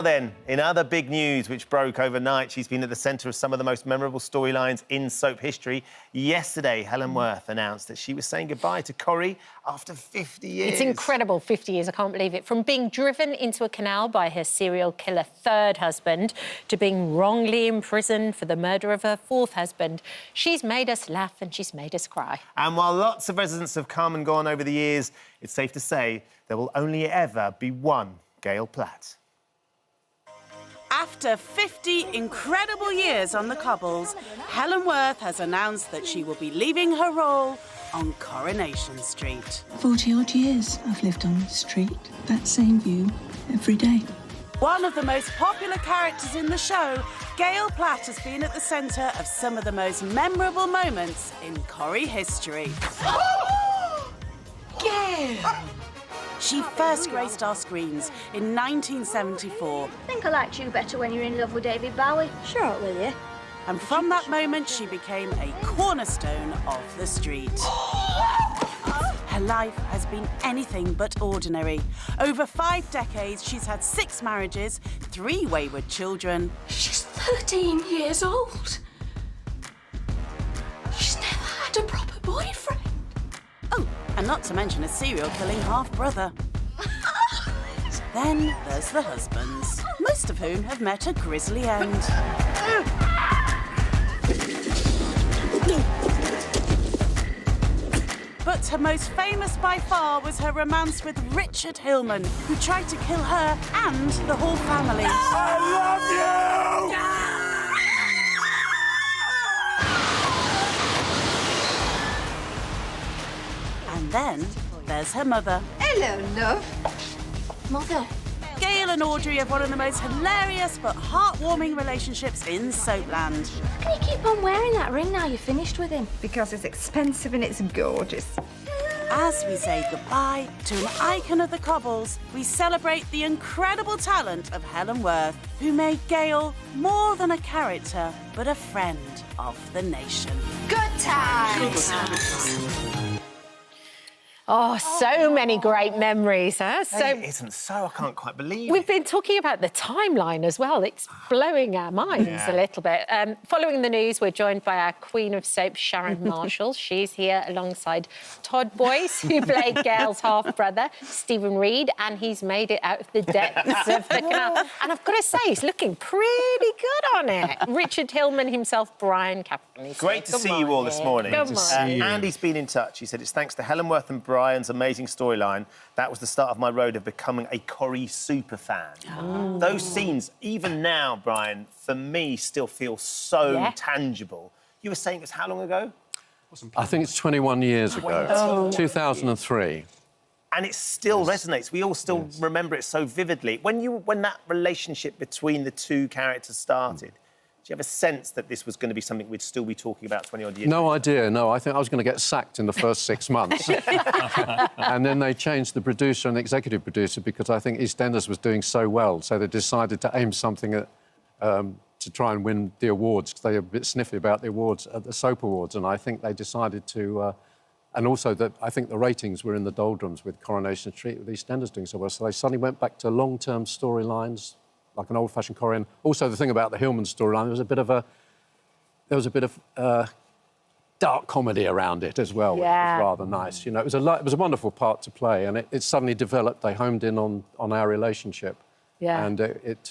Then, in other big news which broke overnight, she's been at the centre of some of the most memorable storylines in soap history. Yesterday, Helen Worth announced that she was saying goodbye to Corrie after 50 years. It's incredible, 50 years, I can't believe it. From being driven into a canal by her serial killer third husband to being wrongly imprisoned for the murder of her fourth husband, she's made us laugh and she's made us cry. And while lots of residents have come and gone over the years, it's safe to say there will only ever be one Gail Platt. After 50 incredible years on the cobbles, Helen Worth has announced that she will be leaving her role on Coronation Street. 40-odd years I've lived on the street, that same view, every day. One of the most popular characters in the show, Gail Platt has been at the centre of some of the most memorable moments in Corrie history. Gail! She first graced our screens in 1974. I think I liked you better when you were in love with David Bowie. Sure, will you? And from that moment, she became a cornerstone of the street. Her life has been anything but ordinary. Over 5 decades, she's had 6 marriages, 3 wayward children. She's 13 years old. She's never had a proper boyfriend. Oh, and not to mention a serial-killing half-brother. Then there's the husbands, most of whom have met a grisly end. But her most famous by far was her romance with Richard Hillman, who tried to kill her and the whole family. I love you! And then there's her mother. Hello, love. Mother. Gail and Audrey have one of the most hilarious but heartwarming relationships in Soapland. How can you keep on wearing that ring now you're finished with him? Because it's expensive and it's gorgeous. As we say goodbye to an icon of the cobbles, we celebrate the incredible talent of Helen Worth, who made Gail more than a character, but a friend of the nation. Good times. Oh, so many great memories, huh? It isn't so. I can't quite believe We've it. been talking about the timeline as well. It's blowing our minds a little bit. Following the news, we're joined by our Queen of Soap, Sharon Marshall. She's here alongside Todd, Boyce, who played Gail's half-brother, Stephen Reed, and he's made it out of the depths of the canal. And I've got to say, he's looking pretty good on it. Richard Hillman himself, Brian Capron. Great to see you all this morning. Good morning. Andy's been in touch. He said it's thanks to Helen Worth and Brian's amazing storyline. That was the start of my road of becoming a Corrie superfan. Oh. Those scenes, even now, Brian, for me, still feel so tangible. You were saying it was how long ago? I think it's 21 years ago, 2003. And it still resonates. We all still remember it so vividly. When that relationship between the two characters started, do you have a sense that this was going to be something we'd still be talking about 20-odd years No later? idea, no. I think I was going to get sacked in the first 6 months. And then they changed the producer and the executive producer because I think EastEnders was doing so well, so they decided to aim something at, to try and win the awards, because they were a bit sniffy about the awards, at the Soap Awards, and I think they decided to... and also, that I think the ratings were in the doldrums with Coronation Street, with EastEnders doing so well, so they suddenly went back to long-term storylines, like an old-fashioned Corrie. Also, the thing about the Hillman storyline, there was a bit of dark comedy around it as well, which was rather nice. You know, it was a wonderful part to play, and it suddenly developed. They homed in on our relationship, and it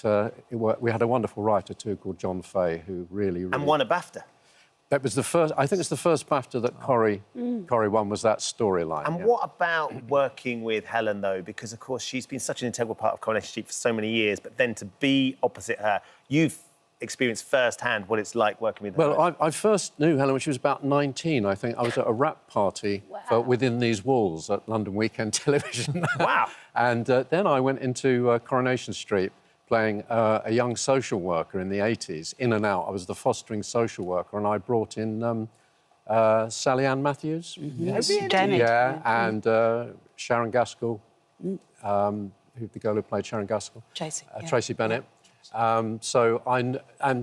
worked. We had a wonderful writer too called John Fay, who really and won a BAFTA. That was the first. I think it's the first BAFTA that Corrie won, was that storyline. And what about working with Helen, though? Because, of course, she's been such an integral part of Coronation Street for so many years, but then to be opposite her, you've experienced firsthand what it's like working with her. Well, I first knew Helen when she was about 19, I think. I was at a rap party for Within These Walls at London Weekend Television. Wow. And then I went into Coronation Street, playing a young social worker in the 80s, in and out. I was the fostering social worker, and I brought in Sally Ann Matthews. Jenny. And Sharon Gaskell, who the girl who played Sharon Gaskell. Tracy Bennett.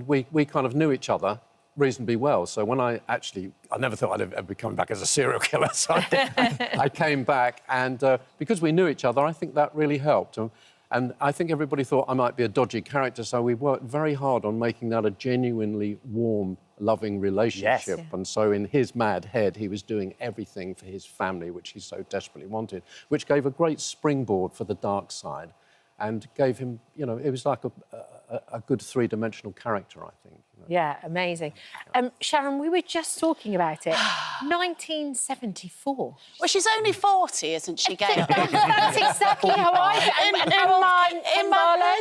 We kind of knew each other reasonably well. So when I never thought I'd ever be coming back as a serial killer. So I came back, and because we knew each other, I think that really helped. And I think everybody thought I might be a dodgy character, so we worked very hard on making that a genuinely warm, loving relationship. Yes. And so in his mad head, he was doing everything for his family, which he so desperately wanted, which gave a great springboard for the dark side and gave him, you know, it was like a good three-dimensional character, I think. You know. Yeah, amazing. Sharon, we were just talking about it. 1974. Well, she's only 40, isn't she, Gail? That's exactly how in my head,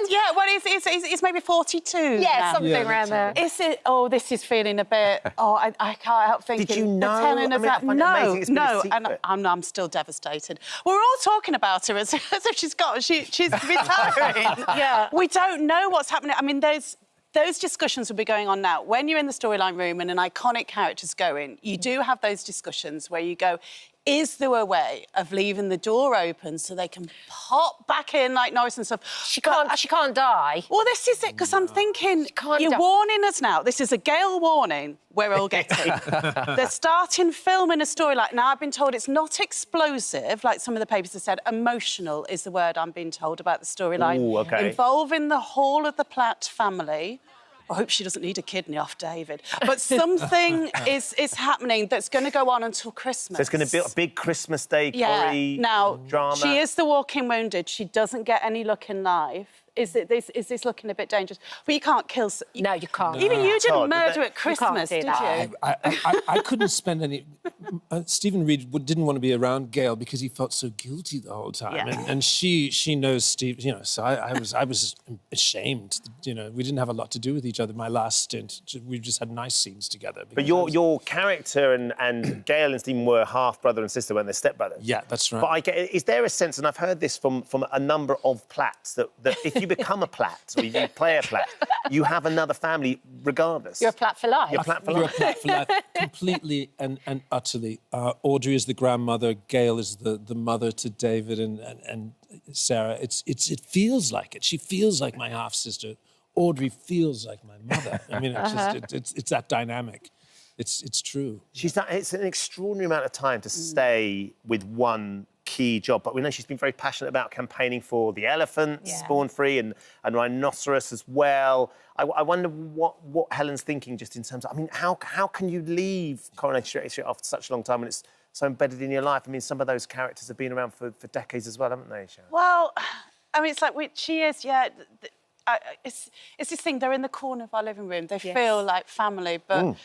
yeah. Well, it's maybe 42. Yeah, now. something around there. Is it? Oh, this is feeling a bit. Oh, I can't help thinking. Did you know? The telling of that. I find it amazing it's been a and secret. I'm still devastated. We're all talking about her as if she's retiring. Yeah. We don't know what's happening. I mean, those discussions will be going on now. When you're in the storyline room and an iconic character's going, you do have those discussions where you go, is there a way of leaving the door open so they can pop back in like Norris and stuff? She can't die. Well, this is it, because I'm thinking, you're die. warning us now. This is a Gail warning we're all getting. They're starting filming a storyline. Now, I've been told it's not explosive, like some of the papers have said. Emotional is the word I'm being told about the storyline. Ooh, OK. Involving the whole of the Platt family. I hope she doesn't need a kidney off David. But something is happening that's going to go on until Christmas. There's going to be a big Christmas Day drama. She is the walking wounded. She doesn't get any look in life. Is this looking a bit dangerous? But you can't kill... No, you can't. Even you didn't Todd, murder at Christmas, did you? I couldn't spend any... Stephen Reed didn't want to be around Gail because he felt so guilty the whole time. Yeah. And she knows Steve, you know, so I was ashamed. You know, we didn't have a lot to do with each other. My last stint, we just had nice scenes together. But your character and Gail and Stephen were half brother and sister when they're stepbrothers. Yeah, that's right. But I get, is there a sense, and I've heard this from a number of Platts, that if you become a Platt or you play a Platt, you have another family regardless. You're a Platt for life. You're Platt for You're a life. Platt for life, completely and utterly. Audrey is the grandmother. Gail is the mother to David and Sarah. It feels like it. She feels like my half sister. Audrey feels like my mother. I mean, it's that dynamic. It's true. It's an extraordinary amount of time to stay with one key job, but we know she's been very passionate about campaigning for the elephants, Spawn Free, and rhinoceros as well. I wonder what Helen's thinking just in terms of, I mean, how can you leave Coronation Street after such a long time when it's so embedded in your life? I mean, some of those characters have been around for decades as well, haven't they, Sharon? Well, I mean, it's like she is, yeah. It's this thing, they're in the corner of our living room. They feel like family, but,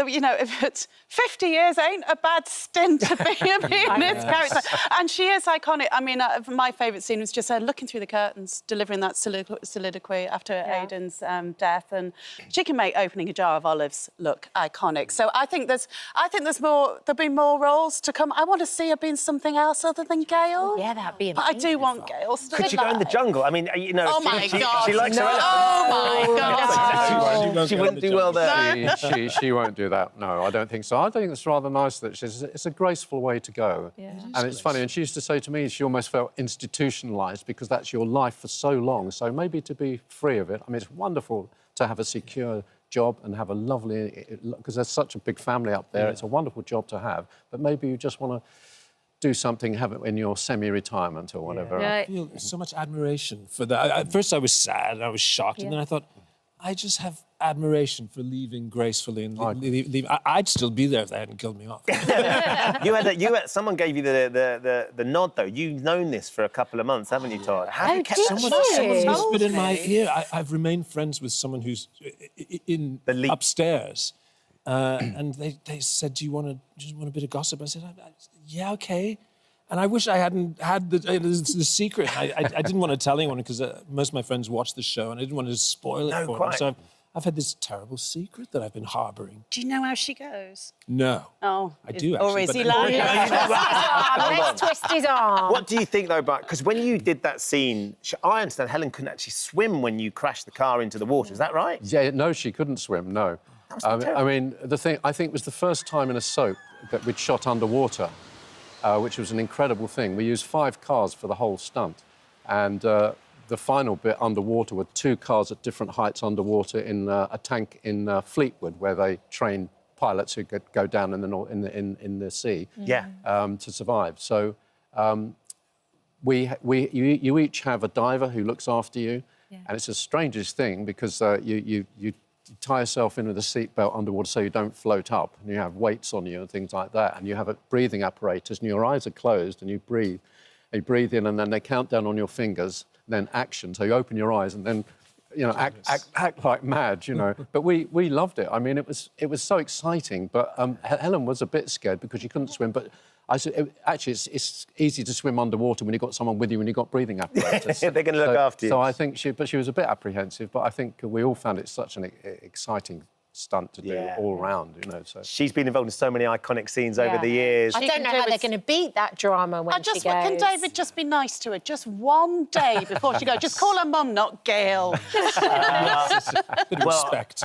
you know, if it's 50 years ain't a bad stint to be this character. And she is iconic. I mean, my favourite scene was just her looking through the curtains, delivering that soliloquy after Aidan's death. And she can make opening a jar of olives look iconic. So I think there's more, there'll be more roles to come. I want to see her being something else other than Gail. Yeah, that'd be amazing. But I do want Gail still Could she go in the jungle? I mean, you know, oh my God. She likes her elephants. Oh my God. She wouldn't do well there. She won't do that. No, I don't think so. I think it's rather nice that it's a graceful way to go. Yeah. And it's funny, and she used to say to me she almost felt institutionalised because that's your life for so long. So maybe to be free of it, I mean, it's wonderful to have a secure job and have a lovely... Because there's such a big family up there, it's a wonderful job to have. But maybe you just want to do something, have it in your semi-retirement or whatever. I feel so much admiration for that. At first I was sad and I was shocked, and then I thought, I just have admiration for leaving gracefully and leave. I'd still be there if they hadn't killed me off. Someone gave you the nod, though. You've known this for a couple of months, haven't you, Todd? How have you kept Someone whispered in my ear. I've remained friends with someone who's in upstairs. And they said, do you want a bit of gossip? I said, yeah, OK. And I wish I hadn't had the secret. I didn't want to tell anyone because most of my friends watch the show and I didn't want to spoil it for them. So I've had this terrible secret that I've been harbouring. Do you know how she goes? No. Oh. I do, actually. Or is he lying? Let's twist his arm. What do you think, though, Brian? Because when you did that scene, I understand Helen couldn't actually swim when you crashed the car into the water. Is that right? Yeah, no, she couldn't swim, no. I mean, the thing, I think it was the first time in a soap that we'd shot underwater, which was an incredible thing. We used 5 cars for the whole stunt. And the final bit underwater were 2 cars at different heights underwater in a tank in Fleetwood, where they train pilots who could go down in the sea to survive. So you each have a diver who looks after you, and it's the strangest thing because you tie yourself in with a seatbelt underwater so you don't float up, and you have weights on you and things like that, and you have a breathing apparatus, and your eyes are closed, and you breathe. You breathe in, and then they count down on your fingers, then action. So you open your eyes, and then act like mad, But we loved it. I mean, it was so exciting. But Helen was a bit scared because she couldn't swim. But I said, actually, it's easy to swim underwater when you've got someone with you and you've got breathing apparatus. They're going to look after you. So I think she was a bit apprehensive, but I think we all found it such an exciting stunt to do all round, So she's been involved in so many iconic scenes over the years. I don't know how they're going to beat that drama when she goes. Can David just be nice to her just one day before she goes? Just call her mum, not Gail. Bit of respect.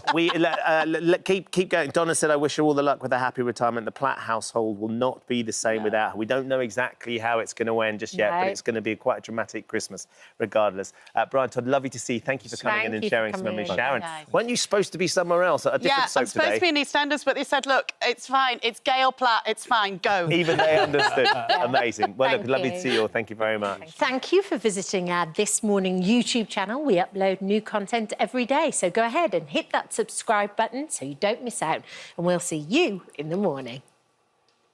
Keep going. Donna said, I wish her all the luck with a happy retirement. The Platt household will not be the same without her. We don't know exactly how it's going to end just yet, but it's going to be quite a dramatic Christmas regardless. Brian, Todd, lovely to see you. Thank you for coming in and sharing some memories. Sharon, weren't you supposed to be somewhere else? I'm supposed to be in EastEnders, but they said, look, it's fine. It's Gail Platt. It's fine. Go. Even they understood. Amazing. Well, look, lovely to see you all. Thank you very much. Thank you for visiting our This Morning YouTube channel. We upload new content every day, so go ahead and hit that subscribe button so you don't miss out, and we'll see you in the morning.